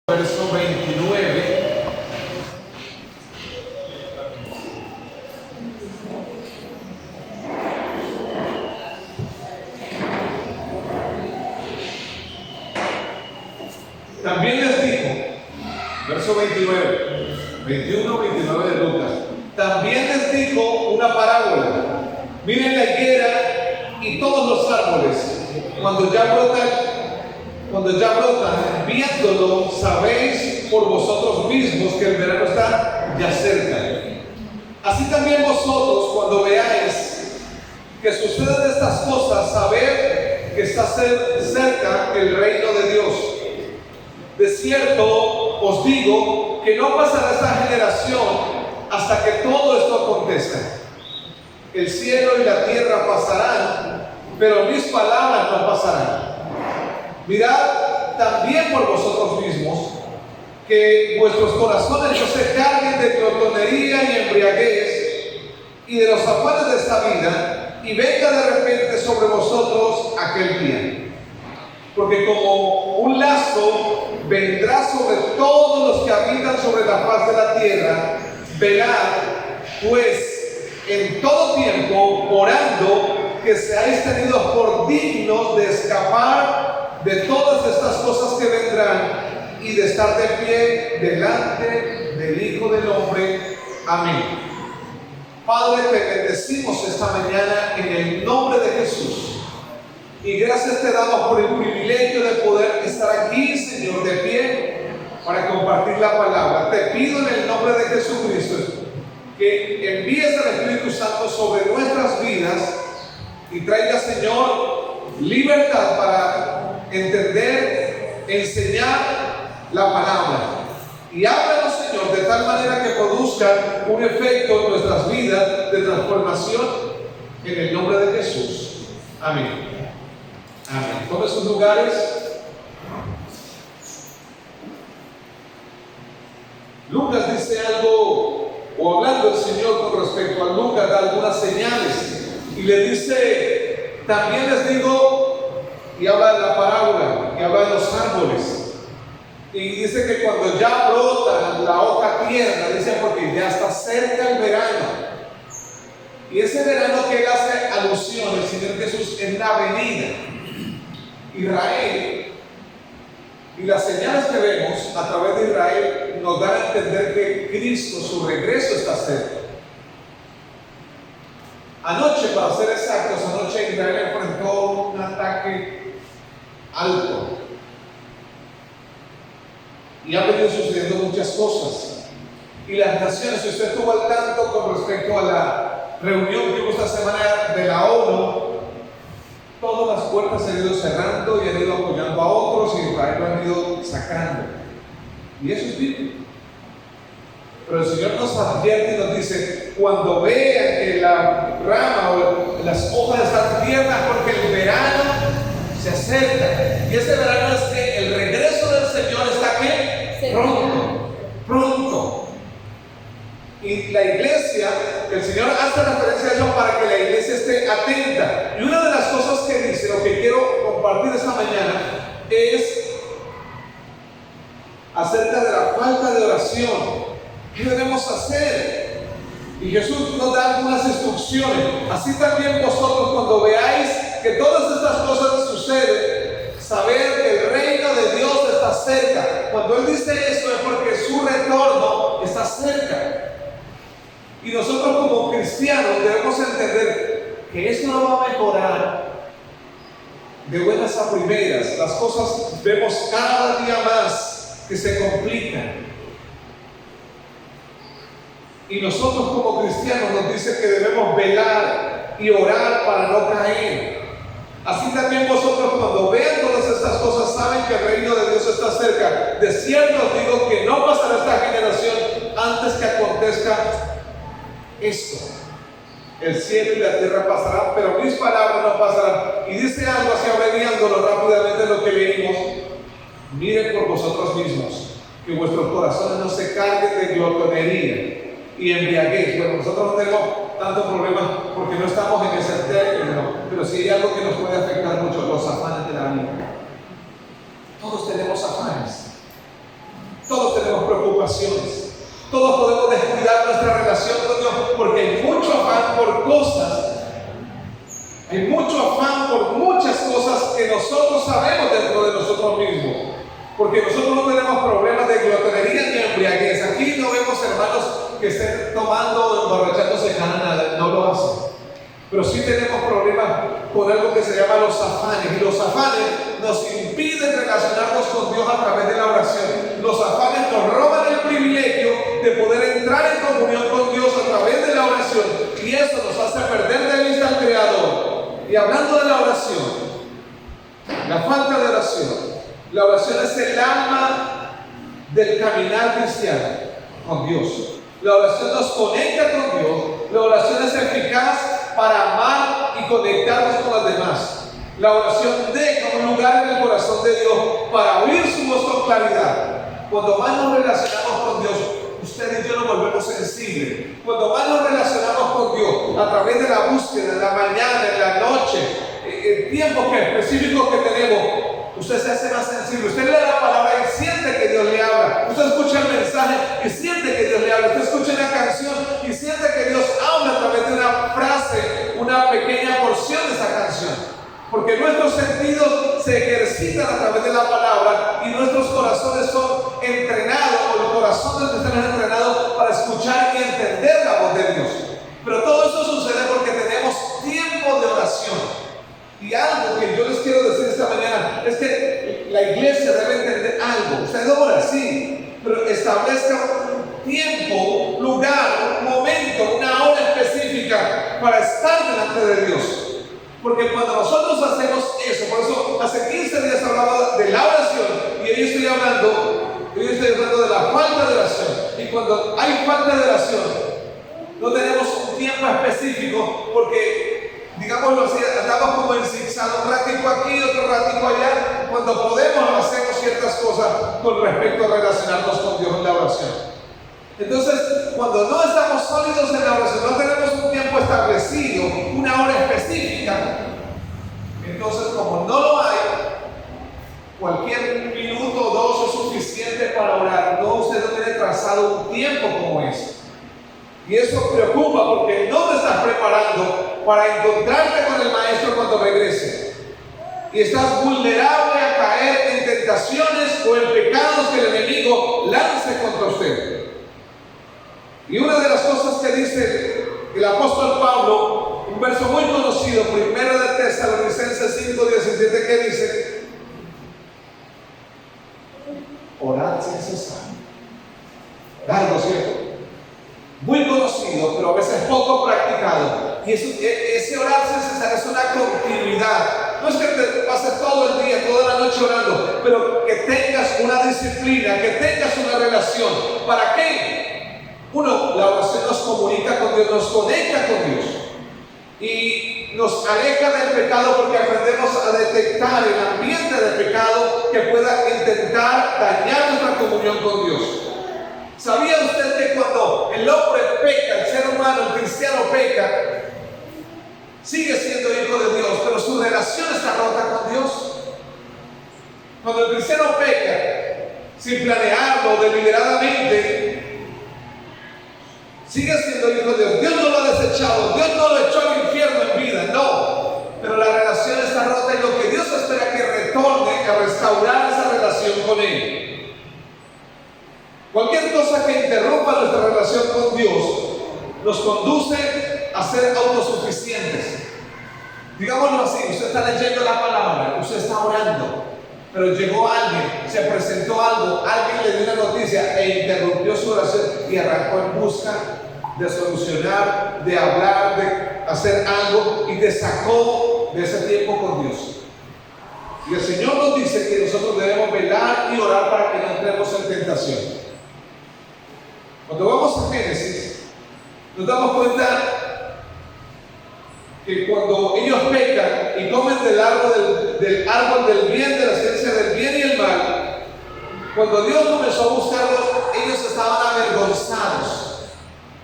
Verso 29. También les dijo, verso 29, 21, 29 de Lucas, también les dijo una parábola. Miren la higuera y todos los árboles, cuando ya brotan, viéndolo, sabéis por vosotros mismos que el verano está ya cerca. Así también vosotros, cuando veáis que suceden estas cosas, sabed que está cerca el reino de Dios. De cierto os digo que no pasará esta generación hasta que todo esto acontezca. El cielo y la tierra pasarán, pero mis palabras no pasarán. Mirad también por vosotros mismos, que vuestros corazones no se carguen de glotonería y embriaguez y de los afanes de esta vida, y venga de repente sobre vosotros aquel día. Porque como un lazo vendrá sobre todos los que habitan sobre la faz de la tierra. Velad, pues, en todo tiempo, orando, que seáis tenidos por dignos de escapar de todas estas cosas que vendrán y de estar de pie delante del Hijo del Hombre. Amén. Padre, te bendecimos esta mañana en el nombre de Jesús. Y gracias te damos por el privilegio de poder estar aquí, Señor, de pie para compartir la palabra. Te pido en el nombre de Jesucristo que envíes al Espíritu Santo sobre nuestras vidas y traiga, Señor, libertad para entender, enseñar la palabra. Y háblanos, Señor, de tal manera que produzca un efecto en nuestras vidas de transformación en el nombre de Jesús. Amén. Amén. Tomen sus lugares. Lucas dice algo, o hablando el Señor con respecto a Lucas, da algunas señales. Y le dice, también les digo, y habla de la parábola, y habla de los árboles. Y dice que cuando ya brota la hoja tierna, dice porque ya está cerca el verano. Y ese verano que él hace alusión, el Señor Jesús, es la venida. Israel, y las señales que vemos a través de Israel nos dan a entender que Cristo, su regreso, está cerca. Anoche, para ser exactos, anoche Israel enfrentó un ataque alto y han venido sucediendo muchas cosas. Y las naciones, si usted estuvo al tanto con respecto a la reunión que hubo esta semana de la ONU, todas las puertas se han ido cerrando y han ido apoyando a otros y Israel lo han ido sacando. Y eso es bíblico. Pero el Señor nos advierte y nos dice, cuando vean que la rama o las hojas están tiernas, porque el verano se acerca. Y ese verano es que el regreso del Señor está ¿qué? Pronto, pronto. Y la iglesia, el Señor hace referencia a eso para que la iglesia esté atenta. Y una de las cosas que dice, lo que quiero compartir esta mañana, es acerca de la falta de oración. ¿Qué debemos hacer? Y Jesús nos da algunas instrucciones. Así también vosotros, cuando veáis que todas estas cosas suceden, saber que el reino de Dios está cerca. Cuando Él dice esto es porque su retorno está cerca. Y nosotros como cristianos debemos entender que esto no va a mejorar de buenas a primeras. Las cosas vemos cada día más que se complican. Y nosotros como cristianos nos dice que debemos velar y orar para no caer. Así también vosotros, cuando vean todas estas cosas, saben que el reino de Dios está cerca. De cierto os digo que no pasará esta generación antes que acontezca esto. El cielo y la tierra pasarán, pero mis palabras no pasarán. Y dice algo así, abreviándolo rápidamente lo que leímos. Miren por vosotros mismos, que vuestros corazones no se carguen de glotonería y embriaguez. Bueno, nosotros no tenemos tanto problema porque no estamos en ese término, pero sí hay algo que nos puede afectar mucho, los afanes de la vida. Todos tenemos afanes. preocupaciones. Todos podemos descuidar nuestra relación con Dios porque hay mucho afán por cosas. Hay mucho afán por muchas cosas que nosotros sabemos dentro de nosotros mismos. Porque nosotros no tenemos problemas de glotonería ni embriaguez. Aquí no vemos hermanos que estén tomando o emborrachándose cada nada, no lo hacen. Pero sí tenemos problemas con algo que se llama los afanes. Y los afanes nos impiden relacionarnos con Dios a través de la oración. Los afanes nos roban el privilegio de poder entrar en comunión con Dios a través de la oración. Y eso nos hace perder de vista al Creador. Y hablando de la oración, la falta de oración. La oración es el alma del caminar cristiano con Dios. La oración nos conecta con Dios. La oración es eficaz para amar y conectarnos con los demás. La oración deja un lugar en el corazón de Dios para oír su voz con claridad. Cuando más nos relacionamos con Dios, usted y yo nos volvemos sensibles. Cuando más nos relacionamos con Dios a través de la búsqueda, en la mañana, en la noche, en tiempos específicos que tenemos, usted se hace más sensible. Usted lee la palabra y siente que Dios le habla. Usted escucha el mensaje y siente que Dios le habla. Usted escucha una canción y siente que Dios habla a través de una frase, una pequeña porción de esa canción. Porque nuestros sentidos se ejercitan a través de la palabra y nuestros corazones son entrenados, o el corazón de nuestros es entrenado para escuchar y entender la voz de Dios. Pero todo eso sucede porque tenemos tiempo de oración. Y algo que yo les quiero decir esta mañana es que la iglesia debe entender algo. Usted ora, sí, pero establezca un tiempo, lugar, un momento, una hora específica para estar delante de Dios. Porque cuando nosotros hacemos eso, por eso hace 15 días hablaba de la oración y hoy estoy hablando de la falta de oración. Y cuando hay falta de oración, no tenemos un tiempo específico porque, digámoslo así, andamos como en zigzag, un ratico aquí, otro ratico allá, cuando podemos hacer ciertas cosas con respecto a relacionarnos con Dios en la oración. Entonces, cuando no estamos sólidos en la oración, no tenemos un tiempo establecido, una hora específica, entonces como no lo hay, cualquier minuto o dos es suficiente para orar. No, usted no tiene trazado un tiempo como ese. Y eso preocupa porque no te estás preparando para encontrarte con el Maestro cuando regrese. Y estás vulnerable a caer en tentaciones o en pecados que el enemigo lance contra usted. Y una de las cosas que dice el apóstol Pablo, un verso muy conocido, 1 de Tesalonicenses 5:17, que dice: orad sin cesar. Largo, ¿cierto? Muy conocido, pero a veces poco practicado. Y ese orar sin cesar es una continuidad. No es que te pases todo el día, toda la noche orando, pero que tengas una disciplina, que tengas una relación. ¿Para qué? Uno, la oración nos comunica con Dios, nos conecta con Dios y nos aleja del pecado porque aprendemos a detectar el ambiente de pecado que pueda intentar dañar nuestra comunión con Dios. ¿Sabía usted que cuando el hombre peca, el ser humano, el cristiano peca, sigue siendo hijo de Dios, pero su relación está rota con Dios? Cuando el cristiano peca, sin planearlo, deliberadamente, sigue siendo hijo de Dios. Dios no lo ha desechado, Dios no lo echó al infierno en vida, no. Pero la relación está rota y lo que Dios espera que retorne a restaurar esa relación con Él. Cualquier cosa que interrumpa nuestra relación con Dios nos conduce a ser autosuficientes. Digámoslo así, usted está leyendo la palabra, usted está orando, pero llegó alguien, se presentó algo, alguien le dio una noticia e interrumpió su oración y arrancó en busca de solucionar, de hablar, de hacer algo y te sacó de ese tiempo con Dios. Y el Señor nos dice que nosotros debemos velar y orar para que no entremos en tentación. Cuando vamos a Génesis, nos damos cuenta que cuando ellos pecan y comen del árbol del bien, de la ciencia del bien y el mal, cuando Dios comenzó a buscarlos, ellos estaban avergonzados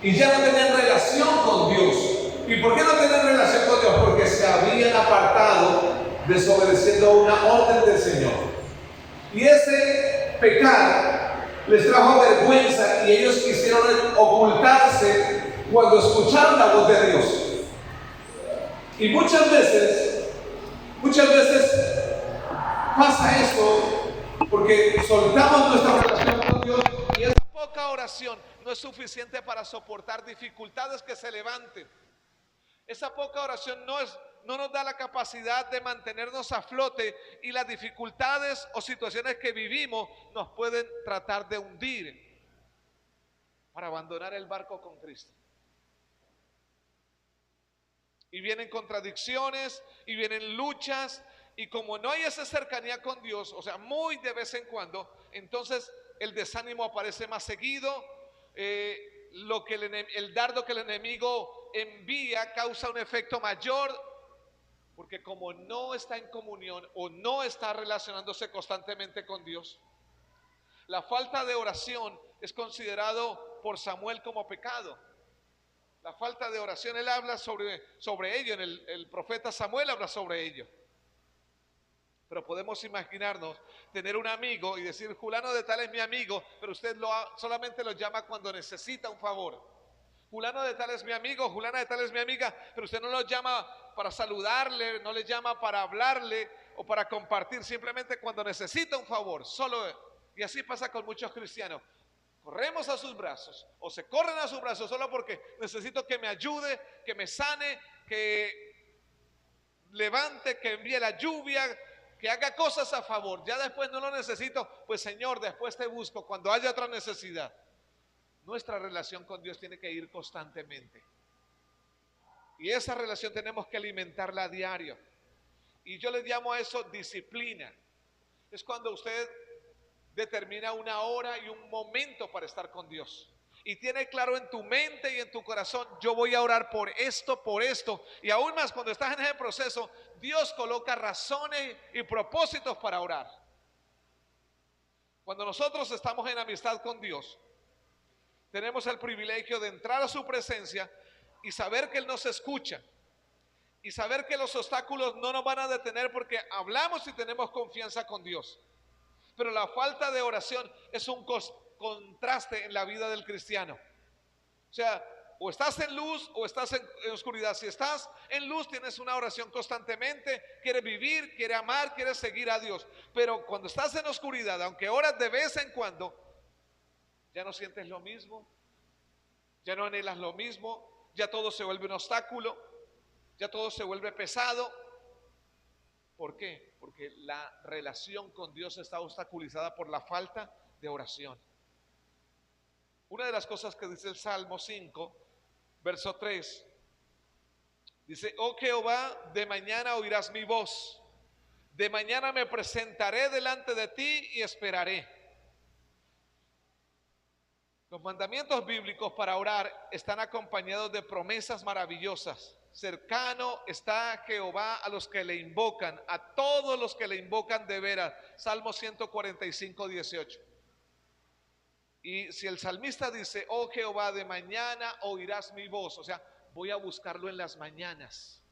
y ya no tenían relación con Dios. ¿Y por qué no tenían relación con Dios? Porque se habían apartado desobedeciendo una orden del Señor. Y ese pecar les trajo vergüenza y ellos quisieron ocultarse cuando escucharon la voz de Dios. Y muchas veces pasa esto porque soltamos nuestra relación con Dios y esa poca oración no es suficiente para soportar dificultades que se levanten. Esa poca oración no nos da la capacidad de mantenernos a flote y las dificultades o situaciones que vivimos nos pueden tratar de hundir para abandonar el barco con Cristo. Y vienen contradicciones y vienen luchas y como no hay esa cercanía con Dios, o sea, muy de vez en cuando, entonces el desánimo aparece más seguido, el dardo que el enemigo envía causa un efecto mayor, porque como no está en comunión o no está relacionándose constantemente con Dios, la falta de oración es considerado por Samuel como pecado. La falta de oración, él habla sobre ello, el profeta Samuel habla sobre ello. Pero podemos imaginarnos tener un amigo y decir, fulano de tal es mi amigo, pero usted solamente lo llama cuando necesita un favor. Fulano de tal es mi amigo, fulana de tal es mi amiga, pero usted no lo llama para saludarle, no le llama para hablarle o para compartir, simplemente cuando necesita un favor. Y así pasa con muchos cristianos. Corremos a sus brazos o se corren a sus brazos solo porque necesito que me ayude, que me sane, que levante, que envíe la lluvia, que haga cosas a favor. Ya después no lo necesito, pues Señor, después te busco cuando haya otra necesidad. Nuestra relación con Dios tiene que ir constantemente. Y esa relación tenemos que alimentarla a diario. Y yo le llamo a eso disciplina. Es cuando usted determina una hora y un momento para estar con Dios. Y tiene claro en tu mente y en tu corazón, yo voy a orar por esto. Y aún más cuando estás en ese proceso, Dios coloca razones y propósitos para orar. Cuando nosotros estamos en amistad con Dios, tenemos el privilegio de entrar a su presencia y saber que Él nos escucha. Y saber que los obstáculos no nos van a detener porque hablamos y tenemos confianza con Dios. Pero la falta de oración es un contraste en la vida del cristiano. O sea, o estás en luz o estás en oscuridad. Si estás en luz tienes una oración constantemente, quieres vivir, quieres amar, quieres seguir a Dios. Pero cuando estás en oscuridad, aunque oras de vez en cuando, ya no sientes lo mismo, ya no anhelas lo mismo, ya todo se vuelve un obstáculo, ya todo se vuelve pesado. ¿Por qué? Porque la relación con Dios está obstaculizada por la falta de oración. Una de las cosas que dice el Salmo 5, verso 3, dice, oh Jehová, de mañana oirás mi voz, de mañana me presentaré delante de ti y esperaré. Los mandamientos bíblicos para orar están acompañados de promesas maravillosas. Cercano está Jehová a los que le invocan, a todos los que le invocan de veras. Salmo 145, 18. Y si el salmista dice, oh Jehová, de mañana oirás mi voz, o sea, voy a buscarlo en las mañanas.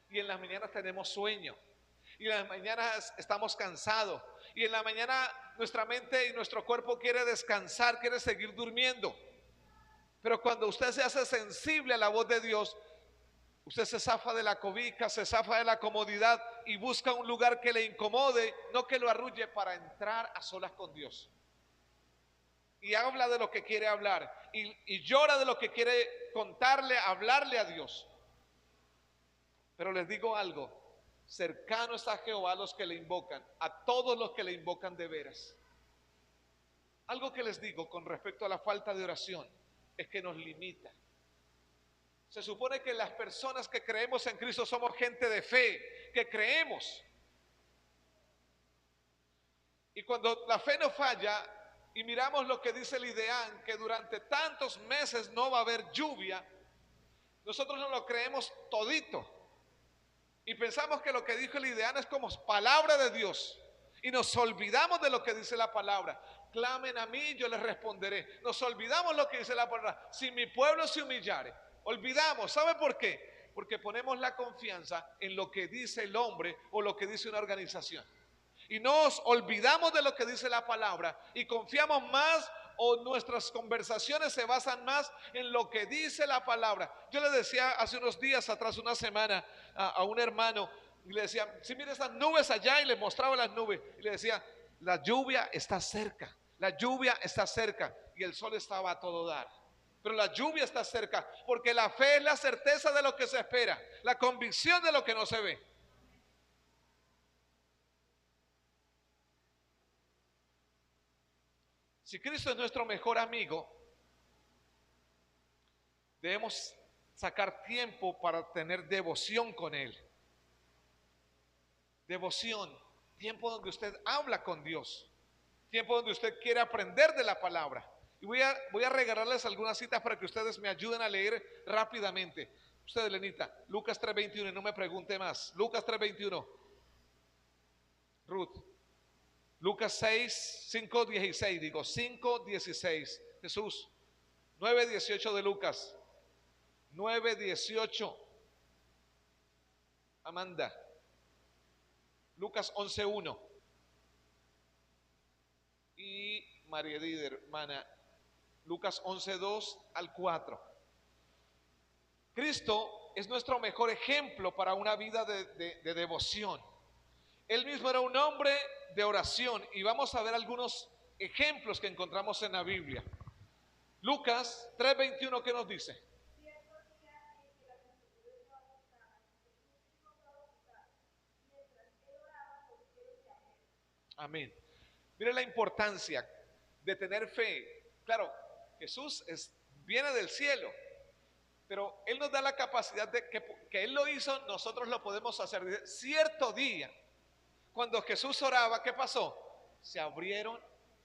Y en las mañanas tenemos sueño. Y en las mañanas estamos cansados. Y en la mañana nuestra mente y nuestro cuerpo quiere descansar, quiere seguir durmiendo. Pero cuando usted se hace sensible a la voz de Dios, usted se zafa de la cobija, se zafa de la comodidad y busca un lugar que le incomode, no que lo arrulle, para entrar a solas con Dios. Y habla de lo que quiere hablar y llora de lo que quiere contarle, hablarle a Dios. Pero les digo algo, cercano está Jehová a los que le invocan, a todos los que le invocan de veras. Algo que les digo con respecto a la falta de oración es que nos limita. Se supone que las personas que creemos en Cristo somos gente de fe, que creemos. Y cuando la fe nos falla y miramos lo que dice el IDEAN, que durante tantos meses no va a haber lluvia, nosotros no lo creemos todito. Y pensamos que lo que dijo el IDEAN es como palabra de Dios. Y nos olvidamos de lo que dice la palabra. Clamen a mí, yo les responderé. Nos olvidamos lo que dice la palabra. Si mi pueblo se humillare. Olvidamos, ¿sabe por qué? Porque ponemos la confianza en lo que dice el hombre o lo que dice una organización. y nos olvidamos de lo que dice la palabra y confiamos más, o nuestras conversaciones se basan más en lo que dice la palabra. Yo le decía hace unos días atrás, una semana, a un hermano, y le decía, si mira esas nubes allá, y le mostraba las nubes, y le decía, la lluvia está cerca, la lluvia está cerca, y el sol estaba a todo dar. Pero la lluvia está cerca, porque la fe es la certeza de lo que se espera, la convicción de lo que no se ve. Si Cristo es nuestro mejor amigo, debemos sacar tiempo para tener devoción con Él. Devoción, tiempo donde usted habla con Dios, tiempo donde usted quiere aprender de la palabra. Y voy a regalarles algunas citas para que ustedes me ayuden a leer rápidamente. Usted, Lenita, Lucas 3:21, y no me pregunte más. Lucas 3:21. Ruth. Lucas 5:16, digo 5:16. Jesús. 9:18 de Lucas. 9:18. Amanda. Lucas 11:1. Y María Dider, hermana, Lucas 11:2 al 4. Cristo es nuestro mejor ejemplo para una vida de devoción. Él mismo era un hombre de oración y vamos a ver algunos ejemplos que encontramos en la Biblia. Lucas 3:21, ¿qué nos dice? Amén. Mire la importancia de tener fe. Claro, Jesús viene del cielo, pero Él nos da la capacidad de que Él lo hizo, nosotros lo podemos hacer. Dice, cierto día, cuando Jesús oraba, ¿qué pasó? Se abrieron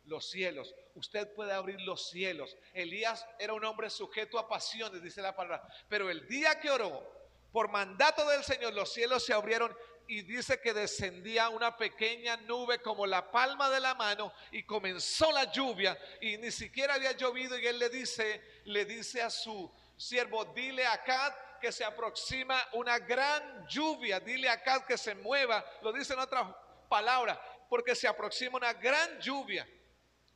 los cielos. Usted puede abrir los cielos. Elías era un hombre sujeto a pasiones, dice la palabra. Pero el día que oró, por mandato del Señor, los cielos se abrieron y dice que descendía una pequeña nube como la palma de la mano y comenzó la lluvia y ni siquiera había llovido y él le dice a su siervo, dile a Acab que se aproxima una gran lluvia, dile a Acab que se mueva, lo dice en otras palabras, porque se aproxima una gran lluvia.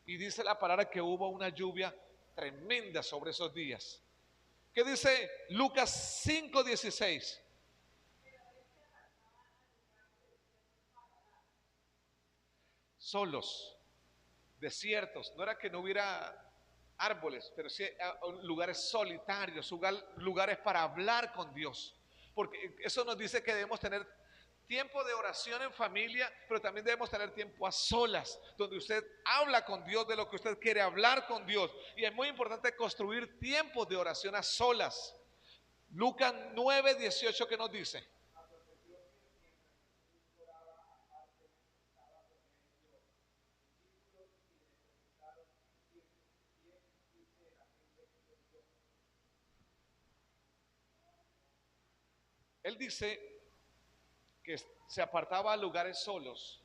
Y dice la palabra que hubo una lluvia tremenda sobre esos días. ¿Qué dice Lucas 5:16? Solos, desiertos, no era que no hubiera árboles, pero sí lugares solitarios, lugares para hablar con Dios. Porque eso nos dice que debemos tener tiempo de oración en familia, pero también debemos tener tiempo a solas, donde usted habla con Dios de lo que usted quiere hablar con Dios. Y es muy importante construir tiempos de oración a solas. Lucas 9:18, ¿qué nos dice? Él dice que se apartaba a lugares solos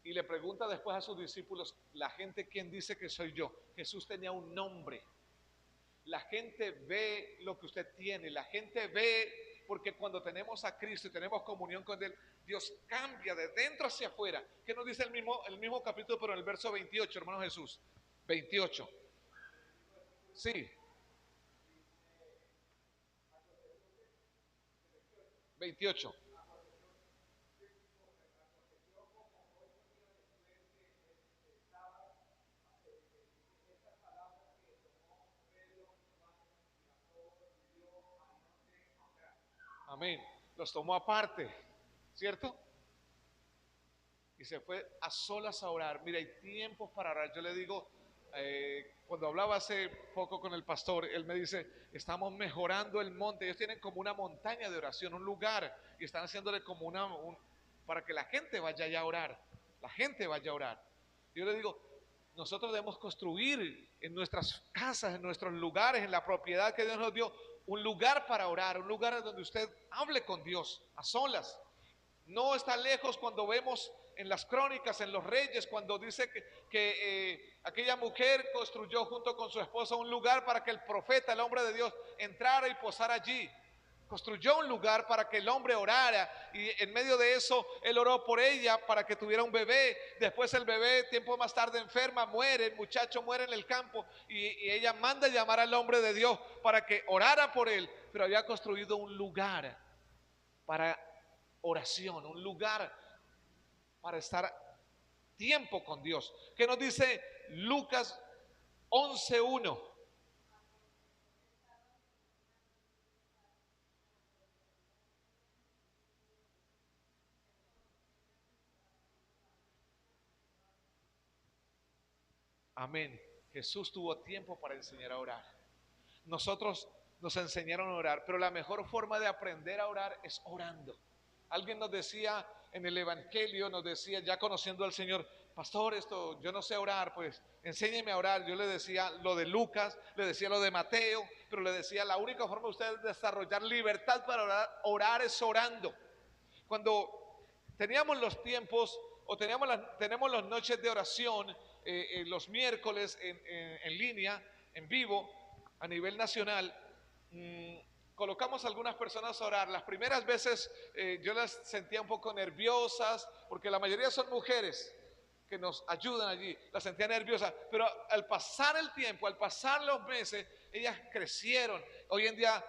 y le pregunta después a sus discípulos, la gente, ¿quién dice que soy yo? Jesús tenía un nombre. La gente ve lo que usted tiene, la gente ve, porque cuando tenemos a Cristo y tenemos comunión con Él, Dios cambia de dentro hacia afuera. ¿Qué nos dice el mismo capítulo, pero en el verso 28, hermano Jesús? 28. Sí, 28. Amén. Los tomó aparte, ¿cierto? Y se fue a solas a orar. Mira, hay tiempos para orar. Yo le digo, cuando hablaba hace poco con el pastor, él me dice, estamos mejorando el monte. Ellos tienen como una montaña de oración, un lugar, y están haciéndole como para que la gente vaya allá a orar. La gente vaya a orar. Yo le digo, nosotros debemos construir en nuestras casas, en nuestros lugares, en la propiedad que Dios nos dio, un lugar para orar, un lugar donde usted hable con Dios a solas. No está lejos cuando vemos en las crónicas, en los reyes, cuando dice que aquella mujer construyó junto con su esposa un lugar para que el profeta, el hombre de Dios, entrara y posara allí. construyó un lugar para que el hombre orara, y en medio de eso él oró por ella para que tuviera un bebé. Después el bebé, tiempo más tarde, enferma, muere, el muchacho muere en el campo, y ella manda llamar al hombre de Dios para que orara por él, pero había construido un lugar para oración, un lugar para estar tiempo con Dios. ¿Qué nos dice Lucas 11:1? Amén. Jesús tuvo tiempo para enseñar a orar. Nosotros nos enseñaron a orar, pero la mejor forma de aprender a orar es orando. Alguien nos decía en el Evangelio, nos decía, ya conociendo al Señor: pastor, esto yo no sé orar, pues enséñeme a orar. Yo le decía lo de Lucas, le decía lo de Mateo, pero le decía, la única forma de ustedes desarrollar libertad para orar es orando. Cuando teníamos los tiempos, o tenemos las noches de oración, los miércoles en línea, en vivo, a nivel nacional, colocamos a algunas personas a orar. Las primeras veces yo las sentía un poco nerviosas, porque la mayoría son mujeres que nos ayudan allí, las sentía nerviosas, pero al pasar el tiempo, al pasar los meses, ellas crecieron. Hoy en día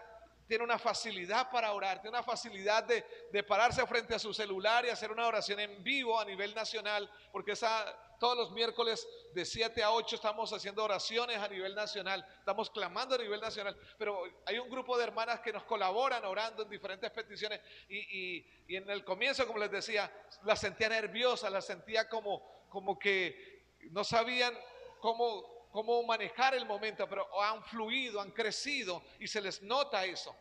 tiene una facilidad para orar, tiene una facilidad de pararse frente a su celular y hacer una oración en vivo a nivel nacional, porque todos los miércoles de 7 a 8 estamos haciendo oraciones a nivel nacional, estamos clamando a nivel nacional, pero hay un grupo de hermanas que nos colaboran orando en diferentes peticiones, y en el comienzo, como les decía, las sentía nerviosas, las sentía como que no sabían cómo manejar el momento, pero han fluido, han crecido, y se les nota eso.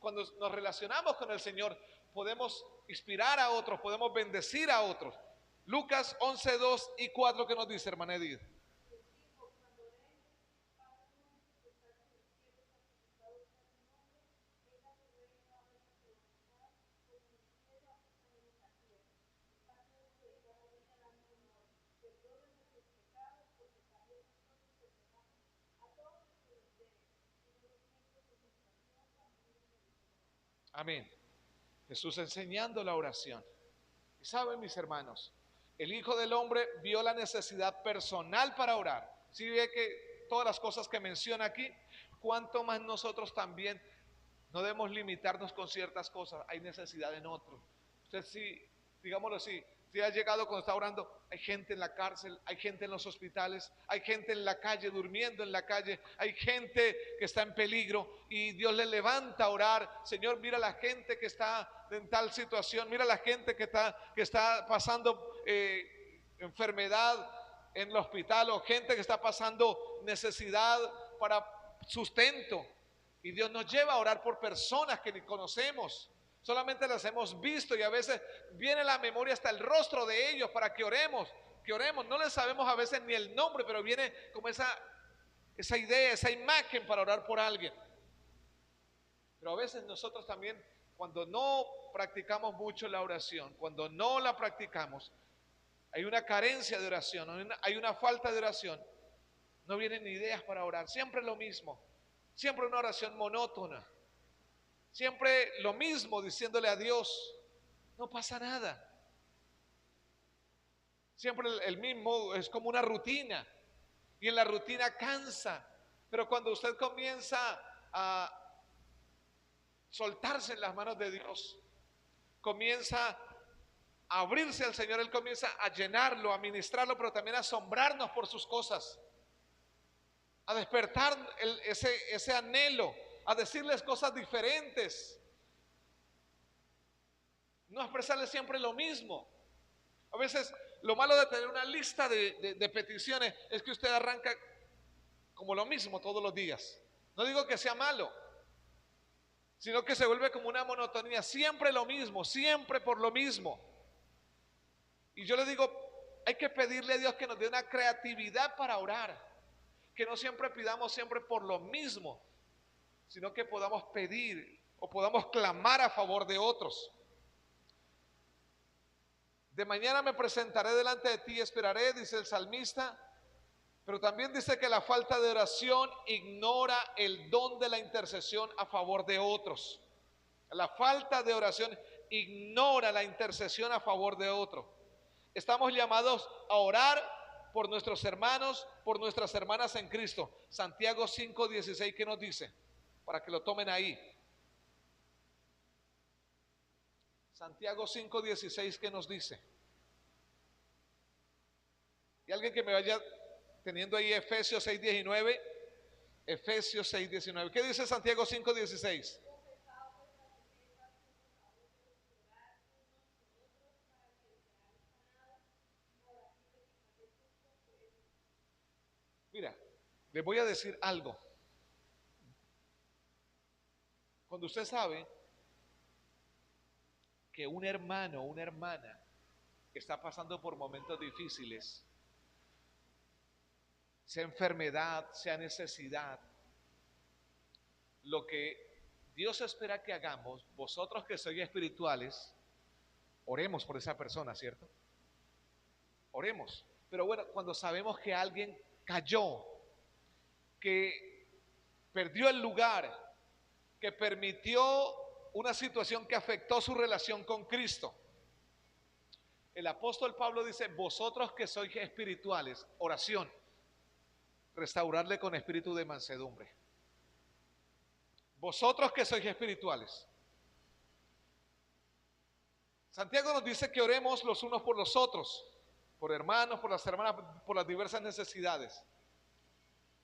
Cuando nos relacionamos con el Señor, podemos inspirar a otros, podemos bendecir a otros. Lucas 11:2 y 4, ¿qué nos dice, hermana Edith? Amén. Jesús enseñando la oración. Y saben, mis hermanos, el Hijo del Hombre vio la necesidad personal para orar. Si ve que todas las cosas que menciona aquí, cuánto más nosotros también no debemos limitarnos con ciertas cosas. Hay necesidad en otro. Usted sí, digámoslo así, si ha llegado cuando está orando, hay gente en la cárcel, hay gente en los hospitales, hay gente en la calle, durmiendo en la calle, hay gente que está en peligro, y Dios le levanta a orar. Señor, mira la gente que está en tal situación, mira la gente que está pasando enfermedad en el hospital, o gente que está pasando necesidad para sustento. Y Dios nos lleva a orar por personas que ni conocemos, solamente las hemos visto, y a veces viene a la memoria hasta el rostro de ellos para que oremos, no les sabemos a veces ni el nombre, pero viene como esa idea, esa imagen para orar por alguien. Pero a veces nosotros también, cuando no practicamos mucho la oración, cuando no la practicamos, hay una carencia de oración, hay una falta de oración, no vienen ideas para orar, siempre lo mismo, siempre una oración monótona, siempre lo mismo diciéndole a Dios, no pasa nada. Siempre el mismo, es como una rutina, y en la rutina cansa. Pero cuando usted comienza a soltarse en las manos de Dios, comienza a abrirse al Señor, Él comienza a llenarlo, a ministrarlo, pero también a asombrarnos por sus cosas, a despertar ese anhelo, a decirles cosas diferentes, no expresarles siempre lo mismo. A veces lo malo de tener una lista de peticiones es que usted arranca como lo mismo todos los días. No digo que sea malo, sino que se vuelve como una monotonía, siempre lo mismo, siempre por lo mismo. Y yo le digo, hay que pedirle a Dios que nos dé una creatividad para orar, que no siempre pidamos siempre por lo mismo, sino que podamos pedir o podamos clamar a favor de otros. De mañana me presentaré delante de ti y esperaré, dice el salmista, pero también dice que la falta de oración ignora el don de la intercesión a favor de otros. La falta de oración ignora la intercesión a favor de otro. Estamos llamados a orar por nuestros hermanos, por nuestras hermanas en Cristo. Santiago 5:16, ¿qué nos dice? Para que lo tomen ahí. Santiago 5:16, ¿qué nos dice? Y alguien que me vaya teniendo ahí Efesios 6:19. Efesios 6:19. ¿Qué dice Santiago 5:16? Mira, les voy a decir algo. Cuando usted sabe que un hermano o una hermana está pasando por momentos difíciles, sea enfermedad, sea necesidad, lo que Dios espera que hagamos, vosotros que sois espirituales, oremos por esa persona, ¿cierto? Oremos. Pero bueno, cuando sabemos que alguien cayó, que perdió el lugar, que permitió una situación que afectó su relación con Cristo, el apóstol Pablo dice, vosotros que sois espirituales, oración, restaurarle con espíritu de mansedumbre. Vosotros que sois espirituales. Santiago nos dice que oremos los unos por los otros, por hermanos, por las hermanas, por las diversas necesidades.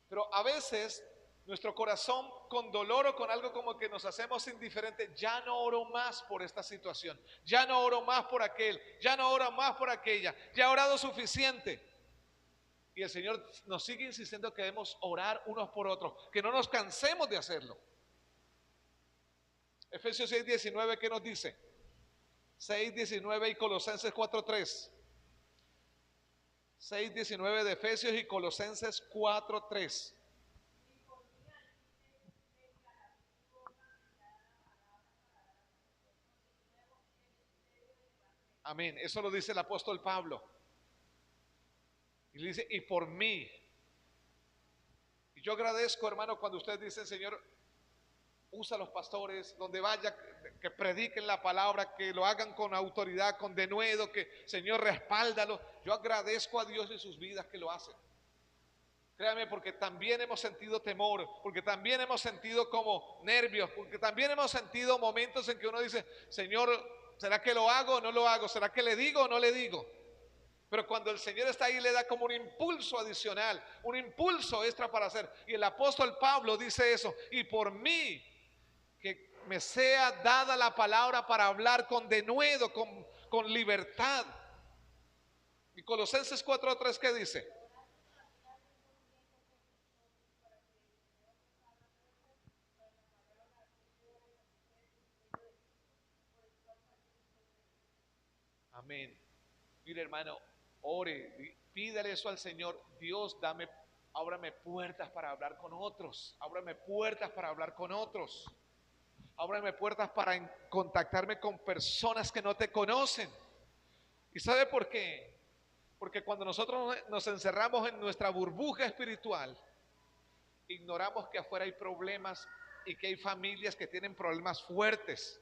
Pero a veces nuestro corazón con dolor o con algo como que nos hacemos indiferentes, ya no oro más por esta situación, ya no oro más por aquel, ya no oro más por aquella, ya he orado suficiente. Y el Señor nos sigue insistiendo que debemos orar unos por otros, que no nos cansemos de hacerlo. Efesios 6:19, ¿qué nos dice? 6:19 y Colosenses 4:3. 6:19 de Efesios y Colosenses 4:3. Amén. Eso lo dice el apóstol Pablo. Y le dice, y por mí. Y yo agradezco, hermano, cuando ustedes dicen, Señor, usa a los pastores, donde vaya, que prediquen la palabra, que lo hagan con autoridad, con denuedo, que Señor respáldalo. Yo agradezco a Dios en sus vidas que lo hacen. Créame, porque también hemos sentido temor, porque también hemos sentido como nervios, porque también hemos sentido momentos en que uno dice, Señor, ¿será que lo hago o no lo hago? ¿Será que le digo o no le digo? Pero cuando el Señor está ahí, le da como un impulso adicional, un impulso extra para hacer. Y el apóstol Pablo dice eso, y por mí, que me sea dada la palabra para hablar con denuedo, con libertad. Y Colosenses 4:3, ¿qué dice? Amén. Mire, hermano, ore, pídale eso al Señor. Dios, ábrame puertas para hablar con otros. Ábrame puertas para hablar con otros. Ábrame puertas para contactarme con personas que no te conocen. ¿Y sabe por qué? Porque cuando nosotros nos encerramos en nuestra burbuja espiritual, ignoramos que afuera hay problemas y que hay familias que tienen problemas fuertes.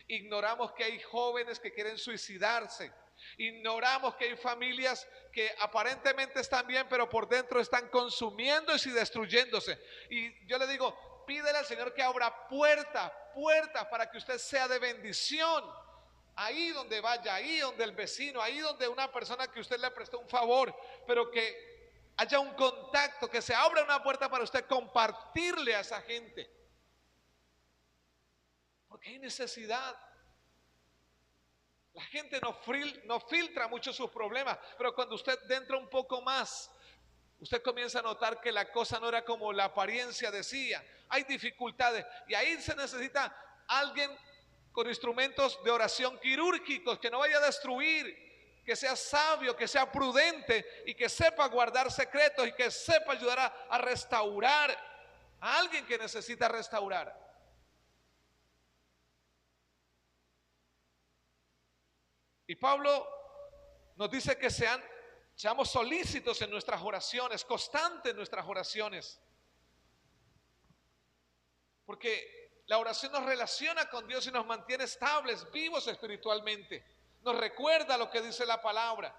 Ignoramos que hay jóvenes que quieren suicidarse. Ignoramos que hay familias que aparentemente están bien, pero por dentro están consumiéndose y destruyéndose. Y yo le digo, pídele al Señor que abra puertas para que usted sea de bendición. Ahí donde vaya, ahí donde el vecino, ahí donde una persona que usted le prestó un favor, pero que haya un contacto, que se abra una puerta para usted compartirle a esa gente. Porque hay necesidad. La gente no filtra mucho sus problemas, pero cuando usted entra un poco más, usted comienza a notar que la cosa no era como la apariencia decía. Hay dificultades y ahí se necesita alguien con instrumentos de oración quirúrgicos que no vaya a destruir, que sea sabio, que sea prudente y que sepa guardar secretos y que sepa ayudar a restaurar a alguien que necesita restaurar. Y Pablo nos dice que seamos solícitos en nuestras oraciones, constantes en nuestras oraciones. Porque La oración nos relaciona con Dios y nos mantiene estables, vivos espiritualmente. Nos recuerda lo que dice la palabra.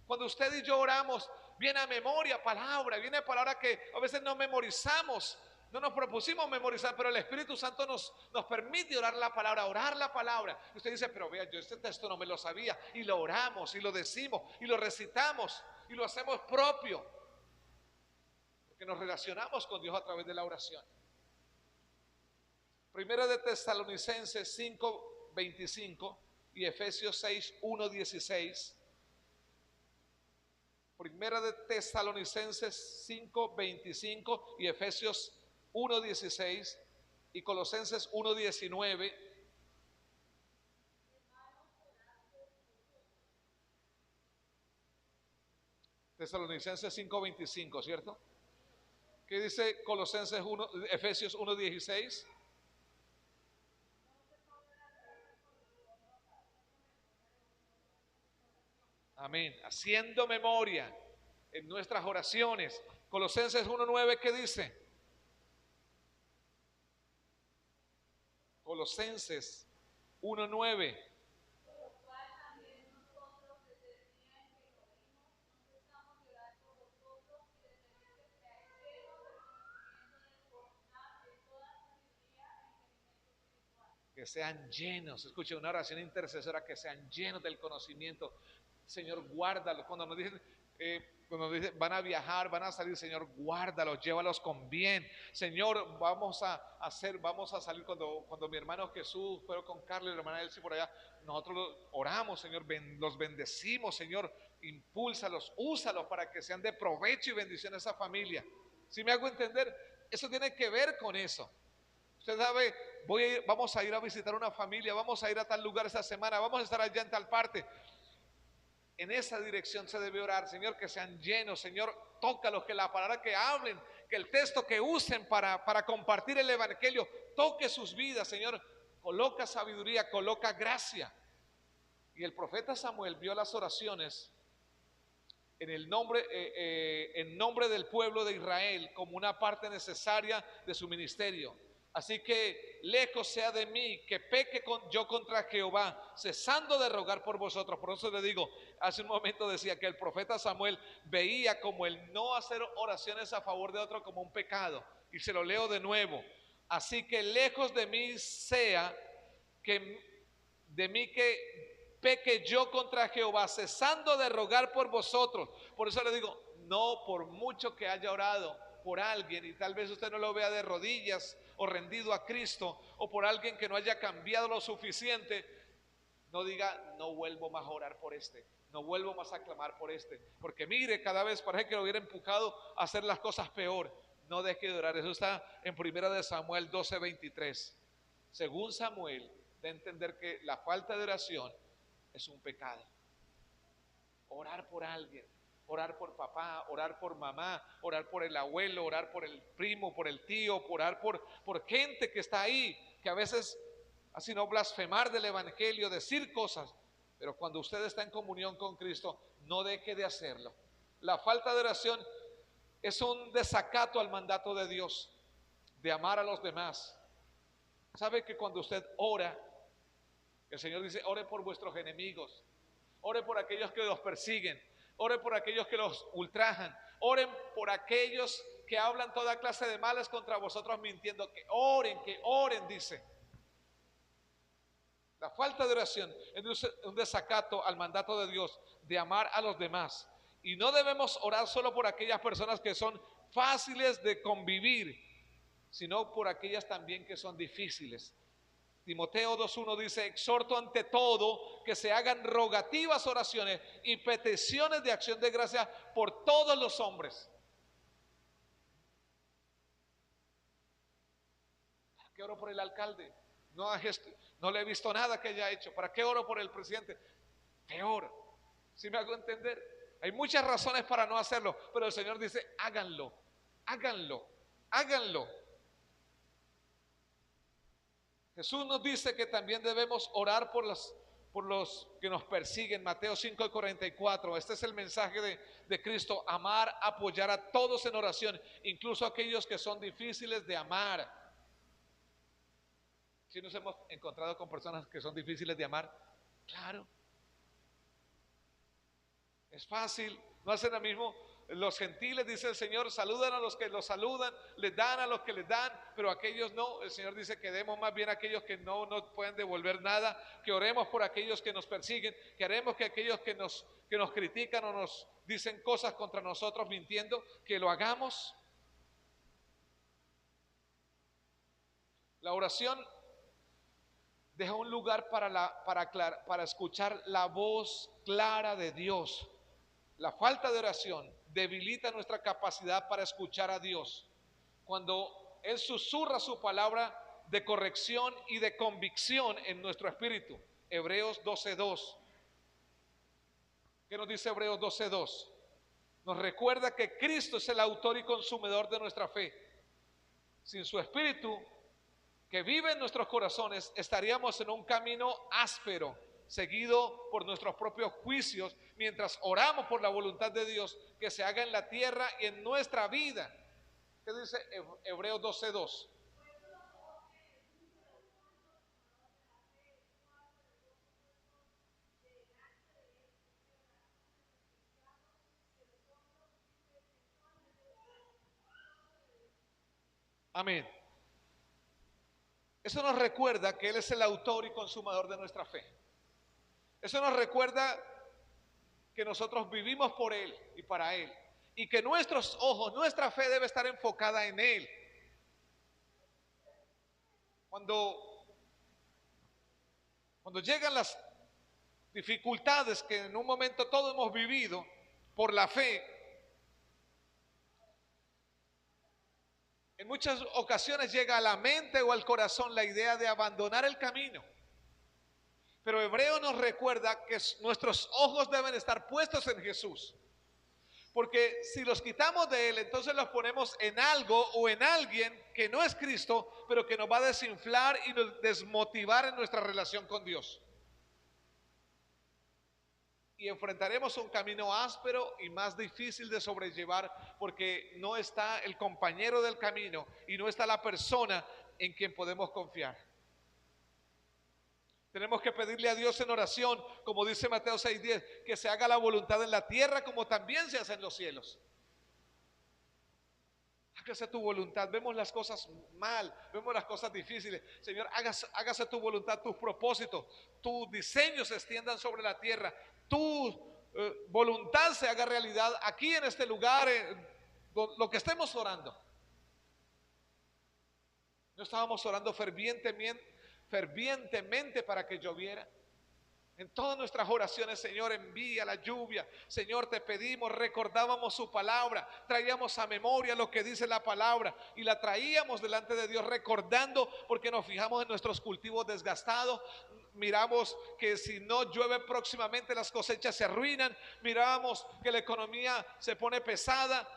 Cuando usted y yo oramos, viene a memoria palabra, viene palabra que a veces no memorizamos, no nos propusimos memorizar, pero el Espíritu Santo nos permite orar la palabra, orar la palabra. Y usted dice, pero vea, yo este texto no me lo sabía, y lo oramos, y lo decimos, y lo recitamos, y lo hacemos propio, porque nos relacionamos con Dios a través de la oración. Primera de Tesalonicenses 5:25 y Efesios 6:1-16. Primera de Tesalonicenses 5:25 y Efesios 1:16 y Colosenses 1:19. Tesalonicenses 5:25, ¿cierto? ¿Qué dice Colosenses 1, Efesios 1:16? Amén. Haciendo memoria en nuestras oraciones. Colosenses 1:9, ¿qué dice? Colosenses 1:9. Que sean llenos, escuche, una oración intercesora, que sean llenos del conocimiento. Señor, guárdalos. Cuando nos dicen van a viajar, van a salir, Señor, guárdalos, llévalos con bien. Señor, vamos a salir cuando mi hermano Jesús, pero con Carlos y la hermana Elsie por allá, nosotros oramos, Señor, los bendecimos, Señor, impúlsalos, úsalos para que sean de provecho y bendición a esa familia. Si me hago entender, eso tiene que ver con eso. Usted sabe, vamos a ir a visitar una familia, vamos a ir a tal lugar esta semana, vamos a estar allá en tal parte. En esa dirección se debe orar, Señor, que sean llenos, Señor, tócalos, que la palabra que hablen, que el texto que usen para compartir el evangelio, toque sus vidas, Señor, coloca sabiduría, coloca gracia. Y el profeta Samuel vio las oraciones en nombre del pueblo de Israel como una parte necesaria de su ministerio. Así que lejos sea de mí que peque yo contra Jehová, cesando de rogar por vosotros. Por eso le digo, hace un momento decía que el profeta Samuel veía como el no hacer oraciones a favor de otro como un pecado. Y se lo leo de nuevo. Así que lejos de mí sea que peque yo contra Jehová, cesando de rogar por vosotros. Por eso le digo, no por mucho que haya orado por alguien y tal vez usted no lo vea de rodillas o rendido a Cristo, o por alguien que no haya cambiado lo suficiente, no diga, no vuelvo más a orar por este, no vuelvo más a clamar por este, porque mire, cada vez parece que lo hubiera empujado a hacer las cosas peor. No deje de orar. Eso está en Primera de Samuel 12:23. Según Samuel, de entender que la falta de oración es un pecado. Orar por alguien, orar por papá, orar por mamá, orar por el abuelo, orar por el primo, por el tío, orar por gente que está ahí, que a veces, así no blasfemar del evangelio, decir cosas, pero cuando usted está en comunión con Cristo, no deje de hacerlo. La falta de oración es un desacato al mandato de Dios, de amar a los demás. ¿Sabe que cuando usted ora, el Señor dice, ore por vuestros enemigos, ore por aquellos que los persiguen, ore por aquellos que los ultrajan, oren por aquellos que hablan toda clase de males contra vosotros mintiendo, que oren, dice. La falta de oración es un desacato al mandato de Dios de amar a los demás. Y no debemos orar solo por aquellas personas que son fáciles de convivir, sino por aquellas también que son difíciles. Timoteo 2:1 dice, exhorto ante todo que se hagan rogativas oraciones y peticiones de acción de gracia por todos los hombres. ¿Para qué oro por el alcalde? No le he visto nada que haya hecho. ¿Para qué oro por el presidente? Peor. ¿Sí me hago entender? Hay muchas razones para no hacerlo, pero el Señor dice, háganlo. Jesús nos dice que también debemos orar por los que nos persiguen. Mateo 5:44. Este es el mensaje de Cristo: amar, apoyar a todos en oración, incluso aquellos que son difíciles de amar. Si nos hemos encontrado con personas que son difíciles de amar, claro, es fácil, no hacen lo mismo. Los gentiles, dice el Señor, saludan a los que los saludan, les dan a los que les dan, pero aquellos no. El Señor dice que demos más bien a aquellos que no nos pueden devolver nada, que oremos por aquellos que nos persiguen, que haremos que aquellos que nos critican o nos dicen cosas contra nosotros mintiendo, que lo hagamos. La oración deja un lugar para escuchar la voz clara de Dios. La falta de oración debilita nuestra capacidad para escuchar a Dios. Cuando Él susurra su palabra de corrección y de convicción en nuestro espíritu. Hebreos 12:2. ¿Qué nos dice Hebreos 12:2? Nos recuerda que Cristo es el autor y consumidor de nuestra fe. Sin su espíritu que vive en nuestros corazones, estaríamos en un camino áspero, seguido por nuestros propios juicios, mientras oramos por la voluntad de Dios que se haga en la tierra y en nuestra vida. ¿Qué dice Hebreos 12:2? Amén. Eso nos recuerda que Él es el autor y consumador de nuestra fe. Eso nos recuerda que nosotros vivimos por Él y para Él, y que nuestros ojos, nuestra fe debe estar enfocada en Él. Cuando llegan las dificultades que en un momento todos hemos vivido por la fe, en muchas ocasiones llega a la mente o al corazón la idea de abandonar el camino. Pero Hebreo nos recuerda que nuestros ojos deben estar puestos en Jesús. Porque si los quitamos de Él, entonces los ponemos en algo o en alguien que no es Cristo, pero que nos va a desinflar y nos desmotivar en nuestra relación con Dios. Y enfrentaremos un camino áspero y más difícil de sobrellevar, porque no está el compañero del camino y no está la persona en quien podemos confiar. Tenemos que pedirle a Dios en oración, como dice Mateo 6:10, que se haga la voluntad en la tierra como también se hace en los cielos. Hágase tu voluntad. Vemos las cosas mal, vemos las cosas difíciles. Señor, hágase tu voluntad, tus propósitos, tus diseños se extiendan sobre la tierra. Tu voluntad se haga realidad aquí en este lugar, lo que estemos orando. No estábamos orando fervientemente para que lloviera. En todas nuestras oraciones, Señor, envía la lluvia. Señor, te pedimos, recordábamos su palabra, traíamos a memoria lo que dice la palabra y la traíamos delante de Dios recordando, porque nos fijamos en nuestros cultivos desgastados. Miramos que si no llueve próximamente las cosechas se arruinan. Mirábamos que la economía se pone pesada.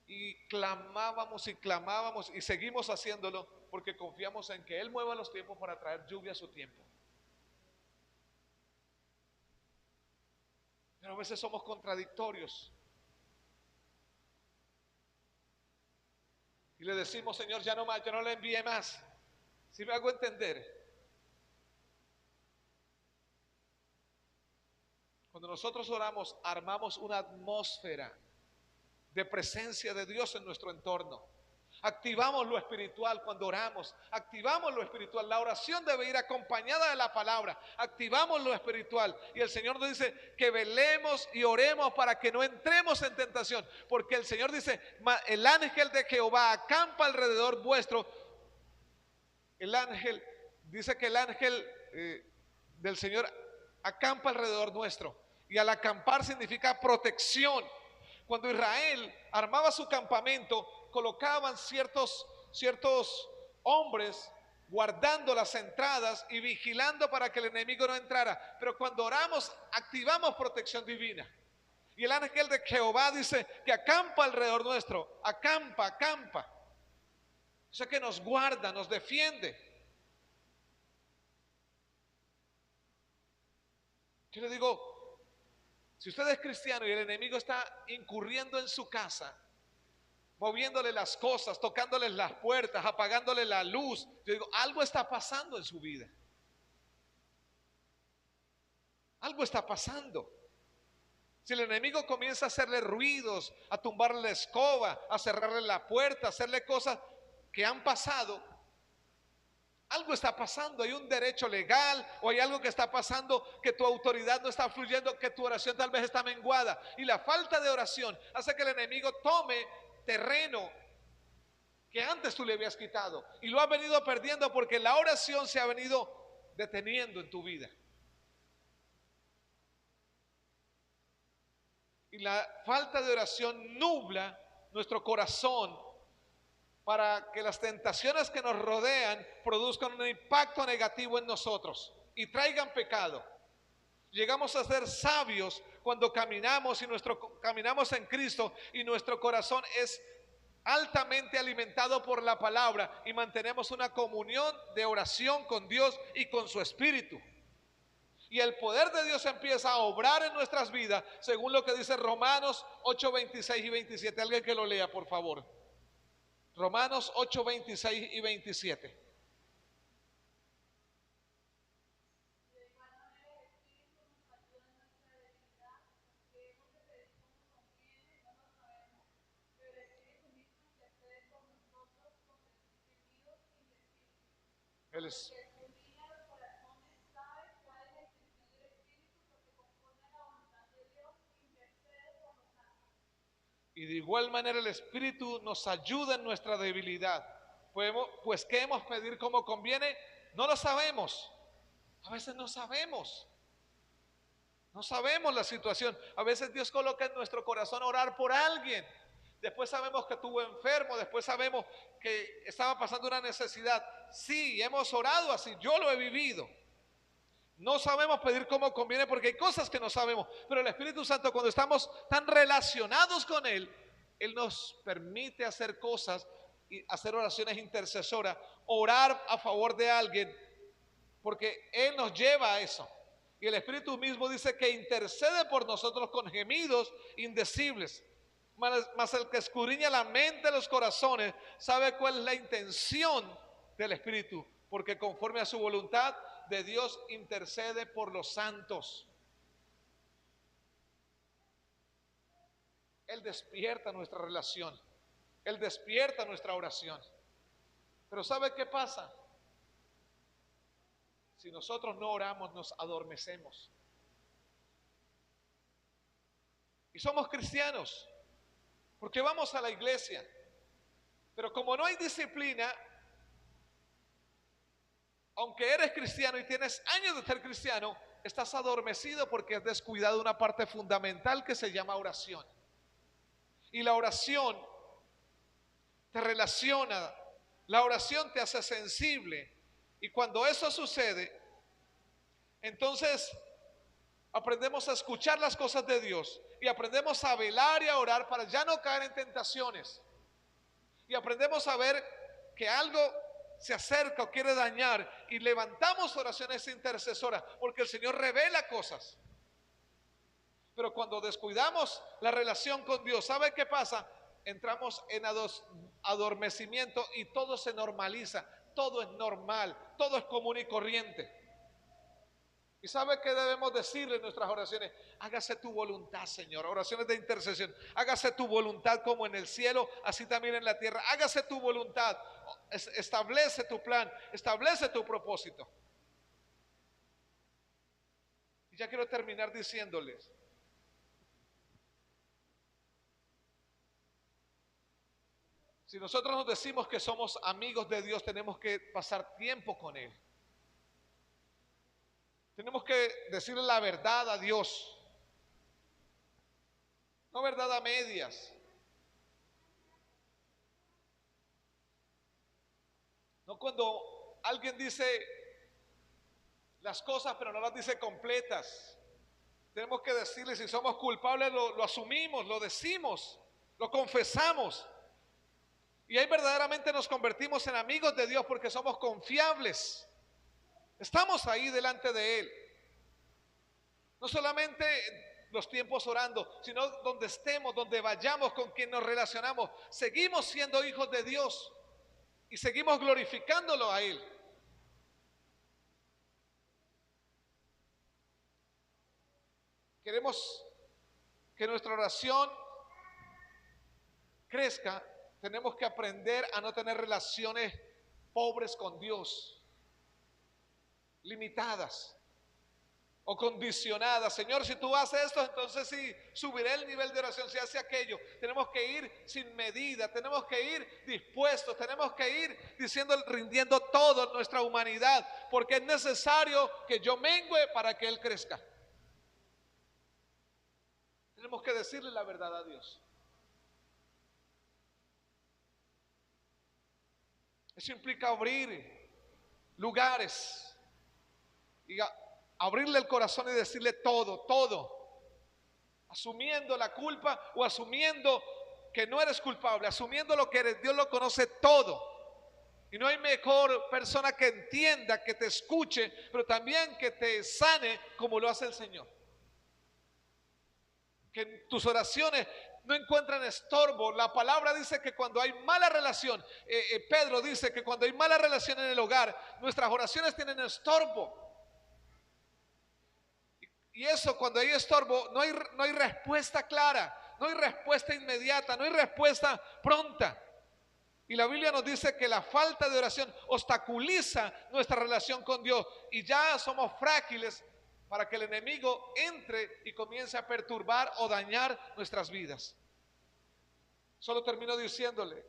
Y clamábamos y seguimos haciéndolo porque confiamos en que Él mueva los tiempos para traer lluvia a su tiempo. Pero a veces somos contradictorios y le decimos, Señor, ya no más, ya no le envíe más. Si me hago entender. Cuando nosotros oramos, armamos una atmósfera de presencia de Dios en nuestro entorno. Activamos lo espiritual cuando oramos, activamos lo espiritual. La oración debe ir acompañada de la palabra. Activamos lo espiritual y el Señor nos dice que velemos y oremos para que no entremos en tentación, porque el Señor dice, el ángel de Jehová acampa alrededor vuestro. El ángel, dice que el ángel del Señor acampa alrededor nuestro, y al acampar significa protección. Cuando Israel armaba su campamento, colocaban ciertos hombres guardando las entradas y vigilando para que el enemigo no entrara. Pero cuando oramos, activamos protección divina. Y el ángel de Jehová dice que acampa alrededor nuestro, acampa. O sea que nos guarda, nos defiende. Yo le digo, si usted es cristiano y el enemigo está incurriendo en su casa, moviéndole las cosas, tocándoles las puertas, apagándole la luz. Yo digo, algo está pasando en su vida. Algo está pasando. Si el enemigo comienza a hacerle ruidos, a tumbarle la escoba, a cerrarle la puerta, a hacerle cosas que han pasado, algo está pasando. Hay un derecho legal o hay algo que está pasando, que tu autoridad no está fluyendo, que tu oración tal vez está menguada. Y la falta de oración hace que el enemigo tome terreno que antes tú le habías quitado y lo has venido perdiendo porque la oración se ha venido deteniendo en tu vida. Y la falta de oración nubla nuestro corazón para que las tentaciones que nos rodean produzcan un impacto negativo en nosotros y traigan pecado. Llegamos a ser sabios cuando caminamos caminamos en Cristo y nuestro corazón es altamente alimentado por la palabra y mantenemos una comunión de oración con Dios y con su Espíritu. Y el poder de Dios empieza a obrar en nuestras vidas, según lo que dice Romanos 8, 26 y 27. Alguien que lo lea, por favor. Romanos 8, 26 y 27. Él es, y de igual manera el Espíritu nos ayuda en nuestra debilidad. Pues ¿qué hemos pedir como conviene? No lo sabemos. A veces no sabemos. No sabemos la situación. A veces Dios coloca en nuestro corazón orar por alguien. Después sabemos que estuvo enfermo. Después sabemos que estaba pasando una necesidad. Sí, hemos orado así. Yo lo he vivido. No sabemos pedir como conviene porque hay cosas que no sabemos. Pero el Espíritu Santo, cuando estamos tan relacionados con Él, Él nos permite hacer cosas y hacer oraciones intercesoras, orar a favor de alguien, porque Él nos lleva a eso. Y el Espíritu mismo dice que intercede por nosotros con gemidos indecibles. Mas el que escudriña la mente de los corazones sabe cuál es la intención del Espíritu, porque conforme a su voluntad de Dios intercede por los santos. Él despierta nuestra relación. Él despierta nuestra oración. Pero ¿sabe qué pasa? Si nosotros no oramos, nos adormecemos. Y somos cristianos, porque vamos a la iglesia. Pero como no hay disciplina, aunque eres cristiano y tienes años de ser cristiano, estás adormecido porque has descuidado una parte fundamental que se llama oración. Y la oración te relaciona, la oración te hace sensible. Y cuando eso sucede, entonces aprendemos a escuchar las cosas de Dios y aprendemos a velar y a orar para ya no caer en tentaciones. Y aprendemos a ver que algo se acerca o quiere dañar y levantamos oraciones intercesoras porque el Señor revela cosas. Pero cuando descuidamos la relación con Dios, ¿sabe qué pasa? Entramos en adormecimiento y todo se normaliza, todo es normal, todo es común y corriente. ¿Y sabe qué debemos decirle en nuestras oraciones? Hágase tu voluntad, Señor. Oraciones de intercesión. Hágase tu voluntad como en el cielo, así también en la tierra. Hágase tu voluntad. Establece tu plan, establece tu propósito. Y ya quiero terminar diciéndoles, si nosotros nos decimos que somos amigos de Dios, tenemos que pasar tiempo con Él. Tenemos que decirle la verdad a Dios, no verdad a medias. No cuando alguien dice las cosas pero no las dice completas. Tenemos que decirle, si somos culpables lo asumimos, lo decimos, lo confesamos. Y ahí verdaderamente nos convertimos en amigos de Dios porque somos confiables. Estamos ahí delante de Él. No solamente los tiempos orando, sino donde estemos, donde vayamos, con quien nos relacionamos. Seguimos siendo hijos de Dios y seguimos glorificándolo a Él. Queremos que nuestra oración crezca, tenemos que aprender a no tener relaciones pobres con Dios, limitadas o condicionadas. Señor, si tú haces esto, entonces sí, subiré el nivel de oración. Si hace aquello, tenemos que ir sin medida, tenemos que ir dispuestos, tenemos que ir diciendo, rindiendo toda nuestra humanidad, porque es necesario que yo mengüe para que Él crezca. Tenemos que decirle la verdad a Dios. Eso implica abrir lugares y abrirle el corazón y decirle todo, todo, asumiendo la culpa o asumiendo que no eres culpable, asumiendo lo que eres. Dios lo conoce todo y no hay mejor persona que entienda, que te escuche, pero también que te sane como lo hace el Señor. Que tus oraciones no encuentran estorbo. La palabra dice que cuando hay mala relación, Pedro dice que cuando hay mala relación en el hogar, nuestras oraciones tienen estorbo. Y eso, cuando hay estorbo, no hay respuesta clara, no hay respuesta inmediata, no hay respuesta pronta. Y la Biblia nos dice que la falta de oración obstaculiza nuestra relación con Dios y ya somos frágiles para que el enemigo entre y comience a perturbar o dañar nuestras vidas. Solo termino diciéndole,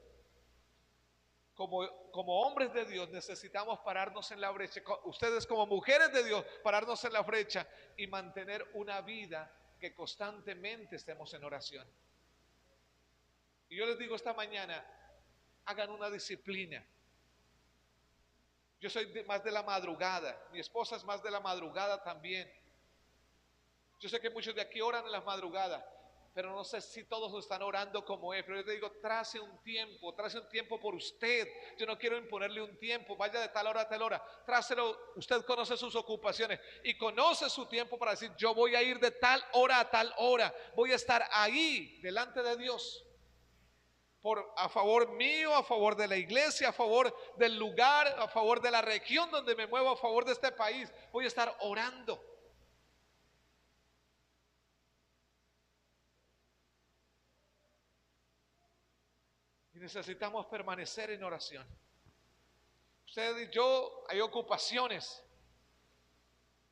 como hombres de Dios necesitamos pararnos en la brecha, ustedes como mujeres de Dios, pararnos en la brecha y mantener una vida que constantemente estemos en oración. Y yo les digo esta mañana, hagan una disciplina. Yo soy más de la madrugada, mi esposa es más de la madrugada también. Yo sé que muchos de aquí oran en las madrugadas, pero no sé si todos están orando como es. Pero yo te digo, trace un tiempo por usted. Yo no quiero imponerle un tiempo, vaya de tal hora a tal hora. Trácelo, usted conoce sus ocupaciones y conoce su tiempo para decir, yo voy a ir de tal hora a tal hora. Voy a estar ahí delante de Dios. A favor mío, a favor de la iglesia, a favor del lugar, a favor de la región donde me muevo, a favor de este país. Voy a estar orando. Y necesitamos permanecer en oración. Usted y yo, hay ocupaciones,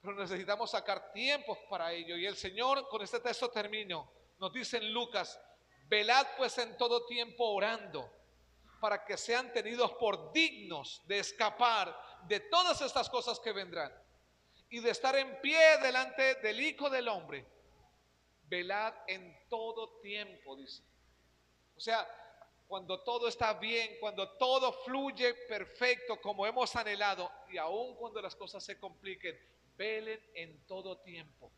pero necesitamos sacar tiempos para ello. Y el Señor, con este texto termino, nos dice en Lucas: velad pues en todo tiempo orando, para que sean tenidos por dignos de escapar de todas estas cosas que vendrán y de estar en pie delante del Hijo del Hombre. Velad en todo tiempo, dice. O sea, cuando todo está bien, cuando todo fluye perfecto como hemos anhelado, y aun cuando las cosas se compliquen, velen en todo tiempo.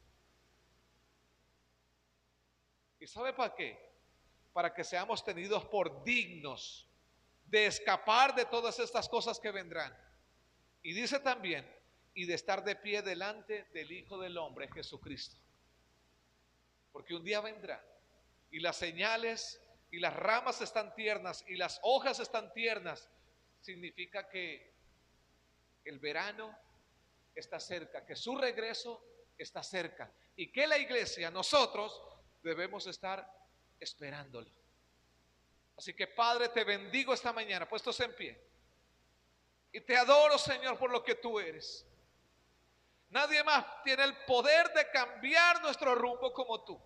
¿Y sabe para qué? Para que seamos tenidos por dignos de escapar de todas estas cosas que vendrán. Y dice también, y de estar de pie delante del Hijo del Hombre, Jesucristo. Porque un día vendrá y las señales y las ramas están tiernas y las hojas están tiernas. Significa que el verano está cerca, que su regreso está cerca y que la iglesia, nosotros, debemos estar esperándolo. Así que Padre, te bendigo esta mañana, puestos en pie, y te adoro, Señor, por lo que tú eres. Nadie más tiene el poder de cambiar nuestro rumbo como tú.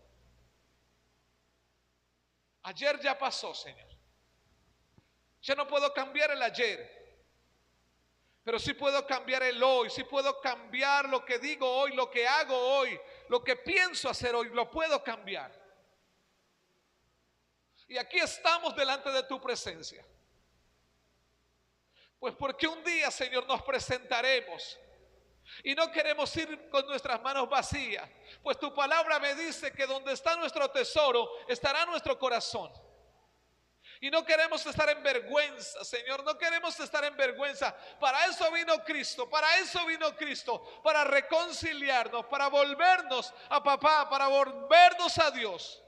Ayer ya pasó, Señor. Yo no puedo cambiar el ayer, pero sí puedo cambiar el hoy. Sí puedo cambiar lo que digo hoy, lo que hago hoy, lo que pienso hacer hoy, lo puedo cambiar. Y aquí estamos delante de tu presencia. Pues porque un día, Señor, nos presentaremos y no queremos ir con nuestras manos vacías, pues tu palabra me dice que donde está nuestro tesoro estará nuestro corazón. Y no queremos estar en vergüenza, Señor, no queremos estar en vergüenza. Para eso vino Cristo, para reconciliarnos, para volvernos a papá, para volvernos a Dios.